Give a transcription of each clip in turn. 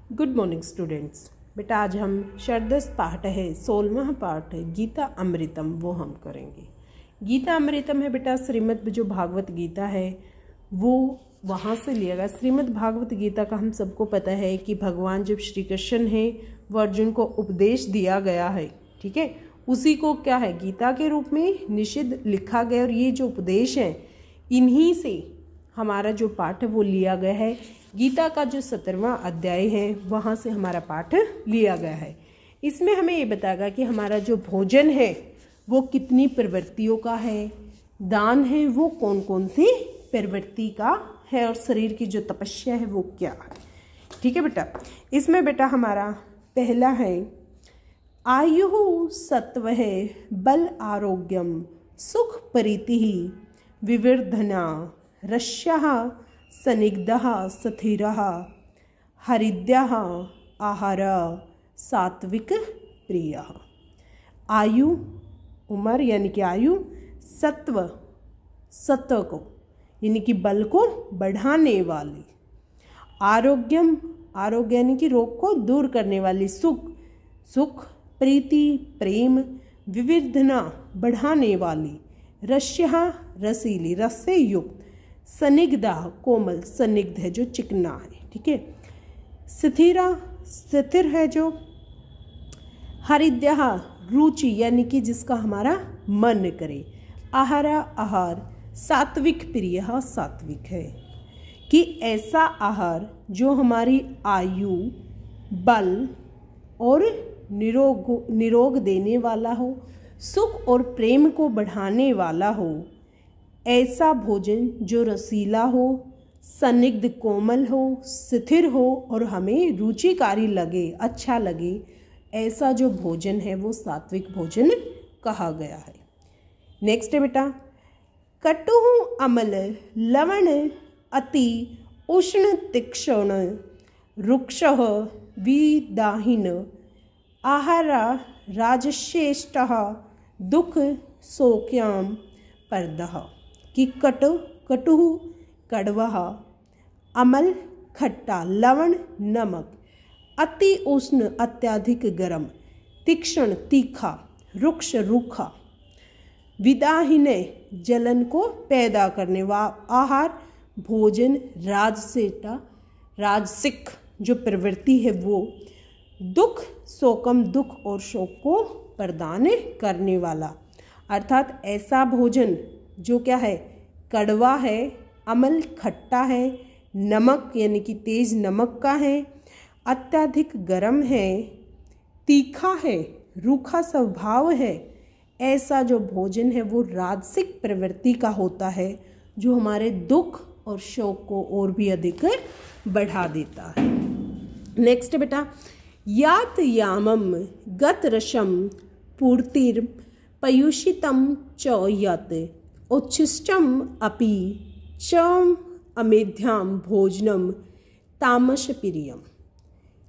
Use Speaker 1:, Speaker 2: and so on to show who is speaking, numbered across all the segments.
Speaker 1: Good morning students. बेटा आज हम षड्दश पाठ है 16वां पाठ गीता अमृतम वो हम करेंगे। गीता अमृतम है बेटा श्रीमद् जो भागवत गीता है वो वहाँ से लिया गया। श्रीमद् भागवत गीता का हम सबको पता है कि भगवान जब श्री कृष्ण है वो अर्जुन को उपदेश दिया गया है, ठीक है, उसी को क्या है गीता के रूप में निषिद्ध लिखा गया। और ये जो उपदेश है इन्हीं से हमारा जो पाठ है वो लिया गया है। गीता का जो 17वां अध्याय है वहाँ से हमारा पाठ लिया गया है। इसमें हमें ये बताएगा कि हमारा जो भोजन है वो कितनी प्रवृत्तियों का है, दान है वो कौन कौन सी प्रवृत्ति का है, और शरीर की जो तपस्या है वो क्या है। ठीक है बेटा। इसमें बेटा हमारा पहला है आयु सत्व है बल आरोग्यम सुख परिति विवर्धना रस्यः सनिग्धः स्थिरः हरिद्यः आहार सात्विक प्रिय। आयु उम्र यानी कि आयु, सत्व को यानी कि बल को बढ़ाने वाली, आरोग्यम आरोग्य यानी कि रोग को दूर करने वाली, सुख प्रीति प्रेम, विविधना बढ़ाने वाली, रस्यः रसीली रस से युक्त, सनिग्धा कोमल सनिग्ध है जो चिकना है, ठीक है, स्थिर है जो, हरिद्यः रुचि यानी कि जिसका हमारा मन करे, आहार सात्विक प्रिय सात्विक है कि ऐसा आहार जो हमारी आयु बल और निरोग देने वाला हो, सुख और प्रेम को बढ़ाने वाला हो, ऐसा भोजन जो रसीला हो, सनिग्ध कोमल हो, स्थिर हो और हमें रुचिकारी लगे, अच्छा लगे, ऐसा जो भोजन है वो सात्विक भोजन कहा गया है। नेक्स्ट है बेटा कटु अमल लवण अति उष्ण तीक्ष्ण रुक्ष विदाहीन आहारा राजश्रेष्ठ दुख शोक्याम परदह कि कटु कड़वा, अमल खट्टा, लवण नमक, अति उष्ण अत्यधिक गर्म, तीक्ष्ण तीखा, रुक्ष रूखा, विदाहीन जलन को पैदा करने वाला आहार भोजन, राजसिक जो प्रवृत्ति है वो, दुख शोकम दुख और शोक को प्रदान करने वाला, अर्थात ऐसा भोजन जो क्या है कड़वा है, अमल खट्टा है, नमक यानी कि तेज नमक का है, अत्यधिक गर्म है, तीखा है, रूखा स्वभाव है, ऐसा जो भोजन है वो राजसिक प्रवृत्ति का होता है जो हमारे दुख और शोक को और भी अधिक बढ़ा देता है। नेक्स्ट बेटा यात यामम गत रसम पूर्तिर पयुषितम च यत उच्छिष्टम अपि च अमेध्याम भोजनम तामस प्रियम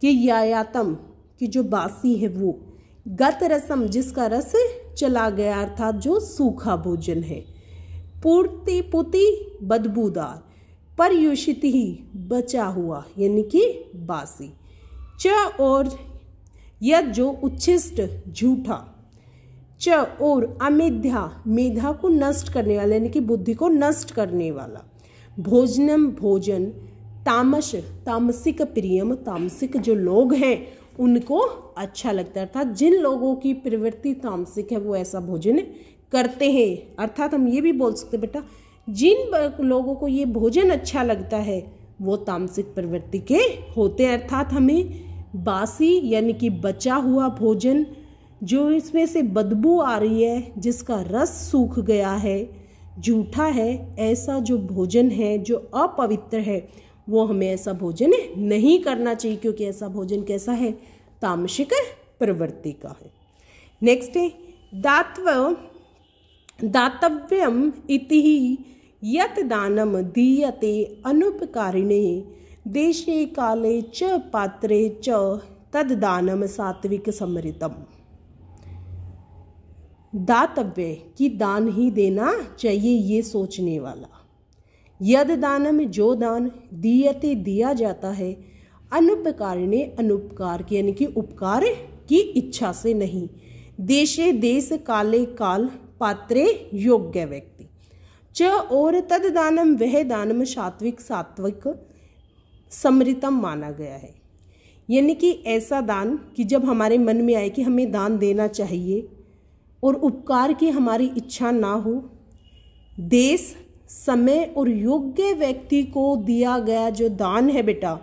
Speaker 1: कि यायातम कि जो बासी है वो, गत रसम जिसका रस चला गया अर्थात जो सूखा भोजन है, पूर्ति बदबूदार, पर्युषित ही बचा हुआ यानी कि बासी, च और यद जो उच्छिष्ट झूठा, च और अमेध्या मेधा को नष्ट करने वाला यानी कि बुद्धि को नष्ट करने वाला, भोजनम भोजन, तामसिक प्रियम तामसिक जो लोग हैं उनको अच्छा लगता है, अर्थात जिन लोगों की प्रवृत्ति तामसिक है वो ऐसा भोजन करते हैं। अर्थात हम ये भी बोल सकते बेटा जिन लोगों को ये भोजन अच्छा लगता है वो तामसिक प्रवृत्ति के होते हैं। अर्थात हमें बासी यानी कि बचा हुआ भोजन जो इसमें से बदबू आ रही है, जिसका रस सूख गया है, झूठा है, ऐसा जो भोजन है जो अपवित्र है वो हमें ऐसा भोजन नहीं करना चाहिए, क्योंकि ऐसा भोजन कैसा है तामसिक प्रवृत्ति का है। नेक्स्ट है दातव्यम इति यत दानम दीयते अनुपकारिणे देशे काले च पात्रे च तद दानम सात्विक समृतम। दातव्य कि दान ही देना चाहिए ये सोचने वाला, यद दानम जो दान दीयते दिया जाता है अनुपकारिणे अनुपकार की यानी कि उपकार की इच्छा से नहीं। देशे देश काले काल पात्रे योग्य व्यक्ति। च और तद दानम वह दानम सात्विक सात्विक समृतम माना गया है। यानी कि ऐसा दान कि जब हमारे मन में आए कि हमें दान देना चाहिए और उपकार की हमारी इच्छा ना हो, देश समय और योग्य व्यक्ति को दिया गया जो दान है बेटा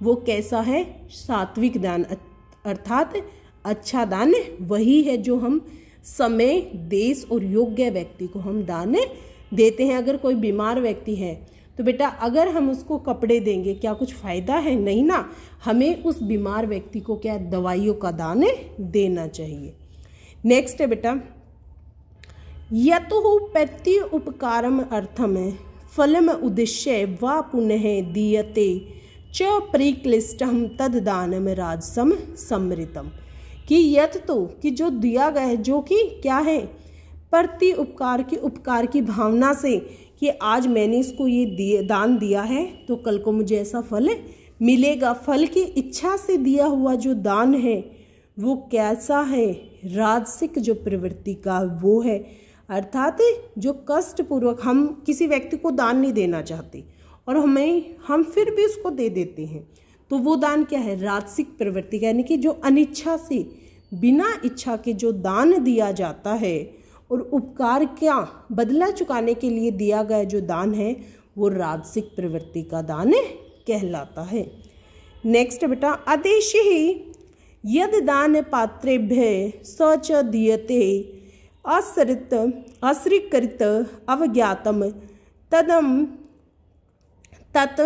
Speaker 1: वो कैसा है, सात्विक दान, अर्थात अच्छा दान वही है जो हम समय, देश और योग्य व्यक्ति को हम दान देते हैं। अगर कोई बीमार व्यक्ति है तो बेटा अगर हम उसको कपड़े देंगे क्या कुछ फायदा है, नहीं ना। हमें उस बीमार व्यक्ति को क्या दवाइयों का दान देना चाहिए। नेक्स्ट है बेटा, यतो प्रति उपकारम अर्थम फलम उद्देश्य व पुनः दीयते च परिक्लिष्टम तद दानम राजसम समृतम। कि यत तो कि जो दिया गया है, जो कि क्या है, प्रति उपकार की भावना से कि आज मैंने इसको ये दान दिया है तो कल को मुझे ऐसा फल मिलेगा। फल की इच्छा से दिया हुआ जो दान है वो कैसा है, राजसिक जो प्रवृत्ति का वो है, अर्थात जो कष्टपूर्वक हम किसी व्यक्ति को दान नहीं देना चाहते और हम फिर भी उसको दे देते हैं तो वो दान क्या है, राजसिक प्रवृत्ति का, यानी कि जो अनिच्छा से बिना इच्छा के जो दान दिया जाता है और उपकार क्या बदला चुकाने के लिए दिया गया जो दान है वो राजसिक प्रवृत्ति का दान कहलाता है। नेक्स्ट बेटा, आदेश ही यद दान पात्रेभ्य सच दीयते असृकृत अवज्ञातम तदम तत्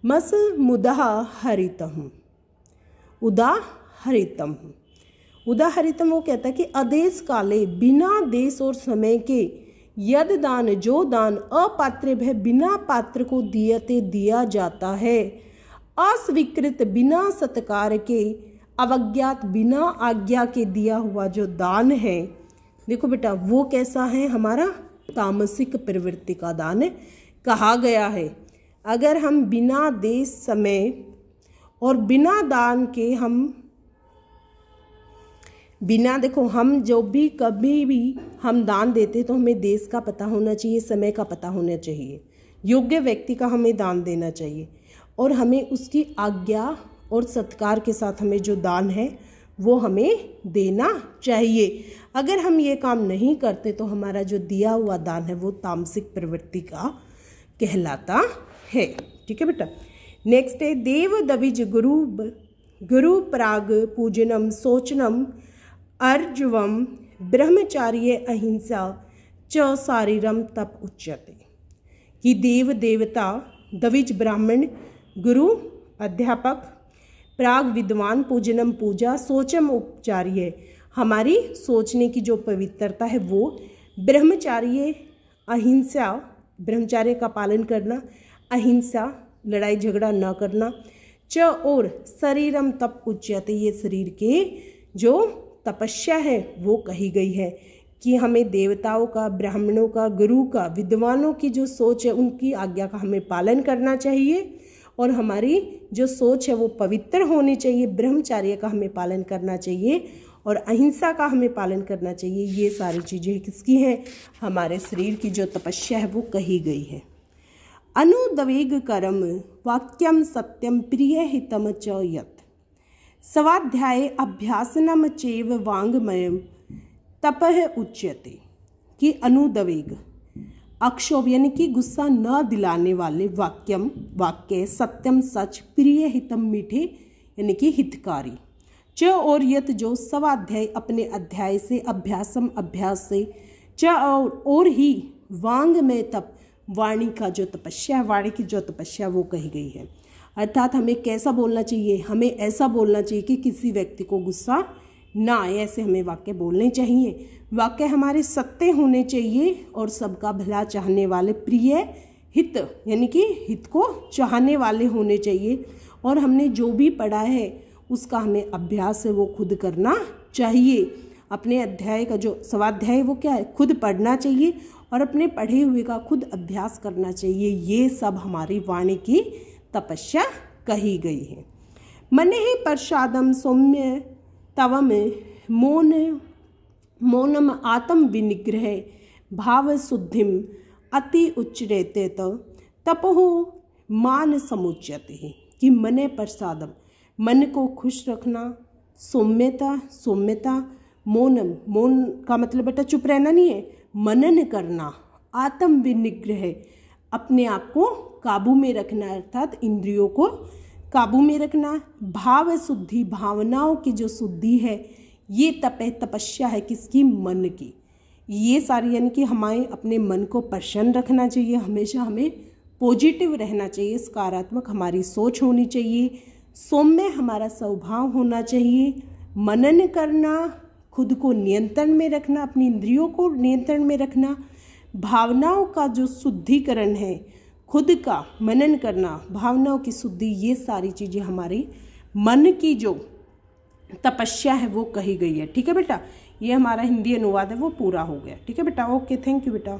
Speaker 1: मस मुदाहरितम। उदाहरितम वो कहता है कि आदेश काले बिना देश और समय के यद दान जो दान अपात्र भय बिना पात्र को दियते दिया जाता है, अस्वीकृत बिना सत्कार के, अवज्ञात बिना आज्ञा के दिया हुआ जो दान है, देखो बेटा वो कैसा है, हमारा तामसिक प्रवृत्ति का दान कहा गया है। अगर हम बिना देश समय और बिना दान के हम जो भी कभी भी हम दान देते तो हमें देश का पता होना चाहिए, समय का पता होना चाहिए, योग्य व्यक्ति का हमें दान देना चाहिए और हमें उसकी आज्ञा और सत्कार के साथ हमें जो दान है वो हमें देना चाहिए। अगर हम ये काम नहीं करते तो हमारा जो दिया हुआ दान है वो तामसिक प्रवृत्ति का कहलाता है। ठीक है बेटा। नेक्स्ट है, देव दविज गुरु प्राग पूजनम सोचनम अर्जवम ब्रह्मचार्य अहिंसा च शारीरम तप उच्यते। कि देव देवता, दविज ब्राह्मण, गुरु अध्यापक, प्राग विद्वान, पूजनम पूजा, सोचम उपचार्य हमारी सोचने की जो पवित्रता है वो, ब्रह्मचार्य अहिंसा ब्रह्मचार्य का पालन करना, अहिंसा लड़ाई झगड़ा न करना, च और शरीरम तप उच्यते ये शरीर के जो तपस्या है वो कही गई है। कि हमें देवताओं का, ब्राह्मणों का, गुरु का, विद्वानों की जो सोच है उनकी आज्ञा का हमें पालन करना चाहिए और हमारी जो सोच है वो पवित्र होनी चाहिए, ब्रह्मचार्य का हमें पालन करना चाहिए और अहिंसा का हमें पालन करना चाहिए। ये सारी चीज़ें किसकी हैं, हमारे शरीर की जो तपस्या है वो कही गई है। अनुदवेग करम वाक्यम सत्यम प्रिय हितम च यत् स्वाध्याय अभ्यासनम चैव वाङ्मयम तपः उच्यते। कि अनुदवेग अक्षोभ यानी कि गुस्सा न दिलाने वाले, वाक्य सत्यम सच, प्रिय हितम मीठे यानी कि हितकारी, च और यत जो स्वाध्याय अपने अध्याय से, अभ्यासम अभ्यास से, च और ही वांग में तप वाणी का जो तपस्या, वाणी की जो तपस्या वो कही गई है। अर्थात हमें कैसा बोलना चाहिए, हमें ऐसा बोलना चाहिए कि किसी व्यक्ति को गुस्सा ना आए, ऐसे हमें वाक्य बोलने चाहिए। वाक्य हमारे सत्य होने चाहिए और सबका भला चाहने वाले, प्रिय हित यानी कि हित को चाहने वाले होने चाहिए और हमने जो भी पढ़ा है उसका हमें अभ्यास है वो खुद करना चाहिए। अपने अध्याय का जो स्वाध्याय वो क्या है, खुद पढ़ना चाहिए और अपने पढ़े हुए का खुद अभ्यास करना चाहिए। ये सब हमारी वाणी की तपस्या कही गई है। मनेहि प्रसादम सौम्य तवम मौनम आत्म विनिग्रह भाव शुद्धिम अति उच्चरेते तपहो मान समुच्यते। कि मने प्रसादम, मन को खुश रखना, सौम्यता, मौनम, मौन का मतलब बेटा चुप रहना नहीं है, मनन करना, आत्म विनिग्रह, अपने आप को काबू में रखना अर्थात इंद्रियों को काबू में रखना, भाव शुद्धि, भावनाओं की जो शुद्धि है, ये तपस्या है किसकी, मन की। ये सारी यानी कि हमें अपने मन को प्रसन्न रखना चाहिए, हमेशा हमें पॉजिटिव रहना चाहिए, सकारात्मक हमारी सोच होनी चाहिए, सौम्य हमारा स्वभाव होना चाहिए, मनन करना, खुद को नियंत्रण में रखना, अपनी इंद्रियों को नियंत्रण में रखना, भावनाओं का जो शुद्धिकरण है, खुद का मनन करना, भावनाओं की शुद्धि, ये सारी चीज़ें हमारी मन की जो तपस्या है वो कही गई है। ठीक है बेटा, ये हमारा हिंदी अनुवाद है वो पूरा हो गया। ठीक है बेटा, ओके, थैंक यू बेटा।